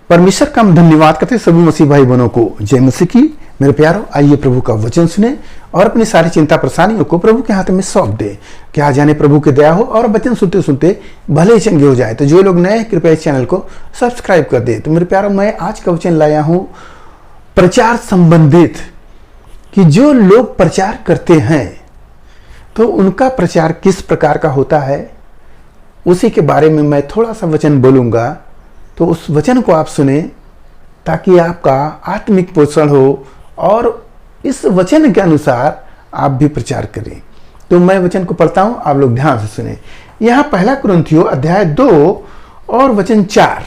परमेश्वर का हम धन्यवाद करते हैं सभी मसीह भाई बहनों को। जय मसीह की। मेरे प्यारों, आइए प्रभु का वचन सुने और अपनी सारी चिंता परेशानियों को प्रभु के हाथ में सौंप दे। क्या जाने प्रभु की दया हो और वचन सुनते सुनते भले ही चंगे हो जाए। तो जो लोग नए हैं कृपया इस चैनल को सब्सक्राइब कर दे। तो मेरे प्यारों, मैं आज का वचन लाया हूं प्रचार संबंधित, कि जो लोग प्रचार करते हैं तो उनका प्रचार किस प्रकार का होता है, उसी के बारे में मैं थोड़ा सा वचन बोलूंगा। तो उस वचन को आप सुने ताकि आपका आत्मिक पोषण हो और इस वचन के अनुसार आप भी प्रचार करें। तो मैं वचन को पढ़ता हूं, आप लोग ध्यान से सुने। यहां पहला कुरिन्थियों अध्याय 2 और वचन 4।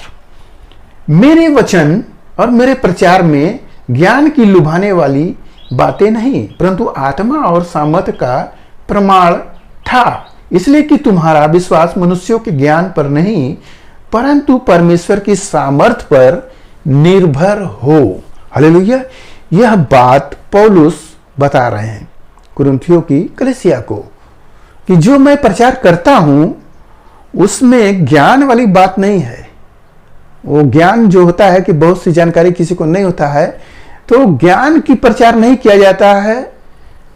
मेरे वचन और मेरे प्रचार में ज्ञान की लुभाने वाली बातें नहीं, परंतु आत्मा और सामर्थ्य का प्रमाण था, इसलिए कि तुम्हारा विश्वास मनुष्यों के ज्ञान पर नहीं परंतु परमेश्वर की सामर्थ्य पर निर्भर हो। हालेलुया। यह बात पौलुस बता रहे हैं कुरिन्थियों की कलीसिया को, कि जो मैं प्रचार करता हूं उसमें ज्ञान वाली बात नहीं है। वो ज्ञान जो होता है कि बहुत सी जानकारी किसी को नहीं होता है, तो ज्ञान की प्रचार नहीं किया जाता है।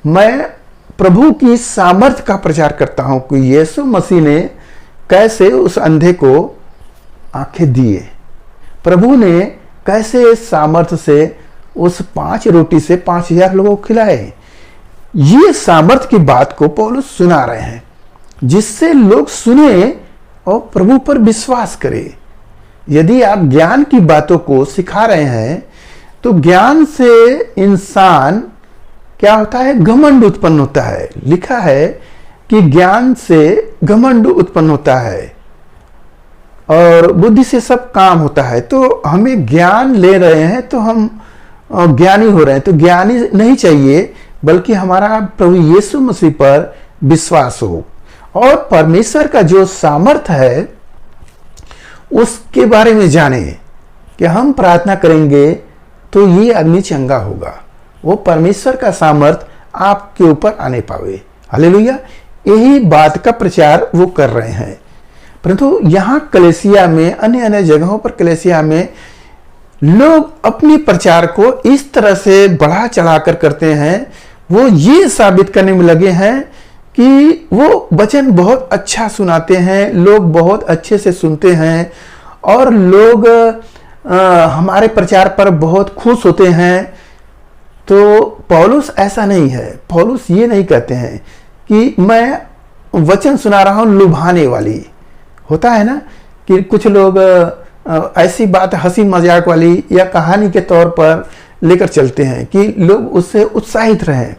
मैं प्रभु की सामर्थ्य का प्रचार करता हूं कि यीशु मसीह ने कैसे उस अंधे को आंखें दिए, प्रभु ने कैसे सामर्थ्य से उस 5 रोटी से 5000 लोगों को खिलाए। ये सामर्थ्य की बात को पौलुस सुना रहे हैं, जिससे लोग सुने और प्रभु पर विश्वास करें। यदि आप ज्ञान की बातों को सिखा रहे हैं तो ज्ञान से इंसान क्या होता है, घमंड उत्पन्न होता है। लिखा है कि ज्ञान से घमंड उत्पन्न होता है और बुद्धि से सब काम होता है। तो हमें ज्ञान ले रहे हैं तो हम ज्ञानी हो रहे हैं, तो ज्ञानी नहीं चाहिए, बल्कि हमारा प्रभु यीशु मसीह पर विश्वास हो और परमेश्वर का जो सामर्थ्य है उसके बारे में जाने कि हम प्रार्थना करेंगे तो ये आदमी चंगा होगा। वो परमेश्वर का सामर्थ्य आपके ऊपर आने पावे। हालेलुया। यही बात का प्रचार वो कर रहे हैं। परंतु यहाँ कलीसिया में, अन्य जगहों पर कलीसिया में लोग अपनी प्रचार को इस तरह से बढ़ा चढ़ाकर करते हैं। वो ये साबित करने में लगे हैं कि वो वचन बहुत अच्छा सुनाते हैं, लोग बहुत अच्छे से सुनते हैं और लोग हमारे प्रचार पर बहुत खुश होते हैं। तो पौलुस ऐसा नहीं है। पौलुस ये नहीं कहते हैं कि मैं वचन सुना रहा हूं लुभाने वाली। होता है ना कि कुछ लोग ऐसी बात हंसी मजाक वाली या कहानी के तौर पर लेकर चलते हैं कि लोग उससे उत्साहित रहें,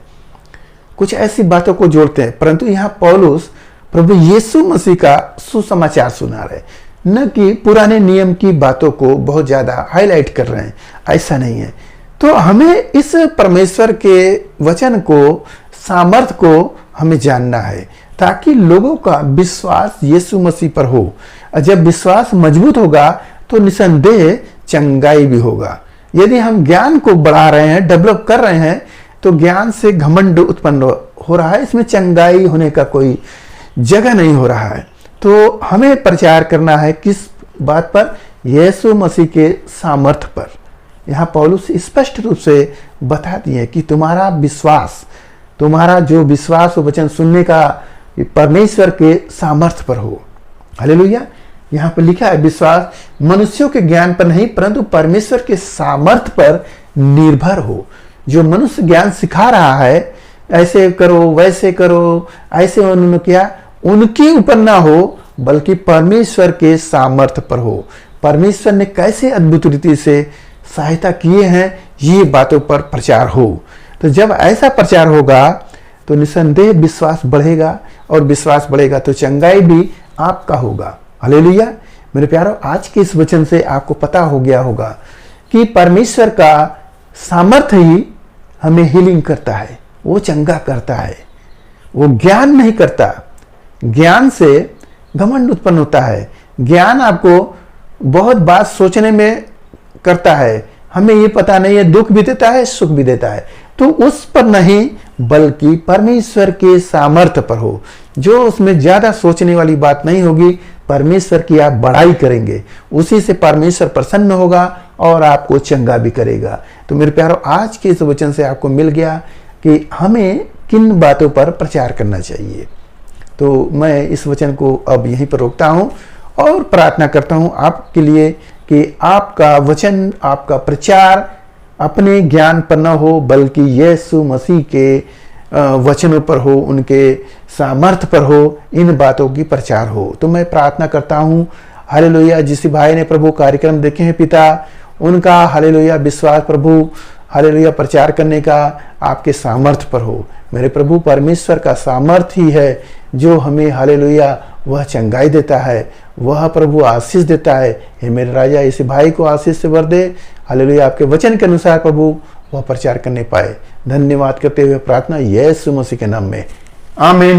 कुछ ऐसी बातों को जोड़ते हैं। परंतु यहाँ पौलुस प्रभु यीशु मसीह का सुसमाचार सुना रहे, न कि पुराने नियम की बातों को बहुत ज्यादा हाईलाइट कर रहे हैं। ऐसा नहीं है। तो हमें इस परमेश्वर के वचन को, सामर्थ्य को हमें जानना है, ताकि लोगों का विश्वास यीशु मसीह पर हो। और जब विश्वास मजबूत होगा तो निसंदेह चंगाई भी होगा। यदि हम ज्ञान को बढ़ा रहे हैं, डेवलप कर रहे हैं, तो ज्ञान से घमंड उत्पन्न हो रहा है, इसमें चंगाई होने का कोई जगह नहीं हो रहा है। तो हमें प्रचार करना है किस बात पर, यीशु मसीह के सामर्थ्य पर। यहाँ पौलुस स्पष्ट रूप से बता दिए कि तुम्हारा विश्वास, तुम्हारा जो विश्वास हो वचन सुनने का, परमेश्वर के सामर्थ्य पर हो। हालेलुया। यहाँ पर लिखा है विश्वास मनुष्यों के ज्ञान पर नहीं परंतु परमेश्वर के सामर्थ्य पर निर्भर हो। जो मनुष्य ज्ञान सिखा रहा है, ऐसे करो वैसे करो, ऐसे उन्होंने किया, उनके ऊपर ना हो, बल्कि परमेश्वर के सामर्थ्य पर हो। परमेश्वर ने कैसे अद्भुत रीति से सहायता किए हैं, ये बातों पर प्रचार हो। तो जब ऐसा प्रचार होगा तो निसंदेह विश्वास बढ़ेगा और विश्वास बढ़ेगा तो चंगाई भी आपका होगा। हालेलुया। मेरे प्यारों, आज के इस वचन से आपको पता हो गया होगा कि परमेश्वर का सामर्थ्य ही हमें हीलिंग करता है, वो चंगा करता है, वो ज्ञान नहीं करता। ज्ञान से घमंड उत्पन्न होता है। ज्ञान आपको बहुत बात सोचने में करता है, हमें ये पता नहीं है, दुख भी देता है सुख भी देता है, तो उस पर नहीं बल्कि परमेश्वर के सामर्थ्य पर हो। जो उसमें ज्यादा सोचने वाली बात नहीं होगी, परमेश्वर की आप बड़ाई करेंगे, उसी से परमेश्वर प्रसन्न होगा और आपको चंगा भी करेगा। तो मेरे प्यारो, आज के इस वचन से आपको मिल गया कि हमें किन बातों पर प्रचार करना चाहिए। तो मैं इस वचन को अब यहीं पर रोकता हूं और प्रार्थना करता हूं आपके लिए कि आपका वचन, आपका प्रचार अपने ज्ञान पर न हो, बल्कि यीशु मसीह के वचनों पर हो, उनके सामर्थ्य पर हो, इन बातों की प्रचार हो। तो मैं प्रार्थना करता हूं, हालेलुया, जिस भाई ने प्रभु कार्यक्रम देखे हैं पिता, उनका हालेलुया विश्वास प्रभु हालेलुया प्रचार करने का आपके सामर्थ्य पर हो। मेरे प्रभु, परमेश्वर का सामर्थ्य ही है जो हमें हालेलुया वह चंगाई देता है, वह प्रभु आशीष देता है। हे मेरे राजा, इस भाई को आशीष से भर दे। हालेलुया, आपके वचन के अनुसार प्रभु वह प्रचार करने पाए। धन्यवाद करते हुए प्रार्थना यीशु मसीह के नाम में, आमीन।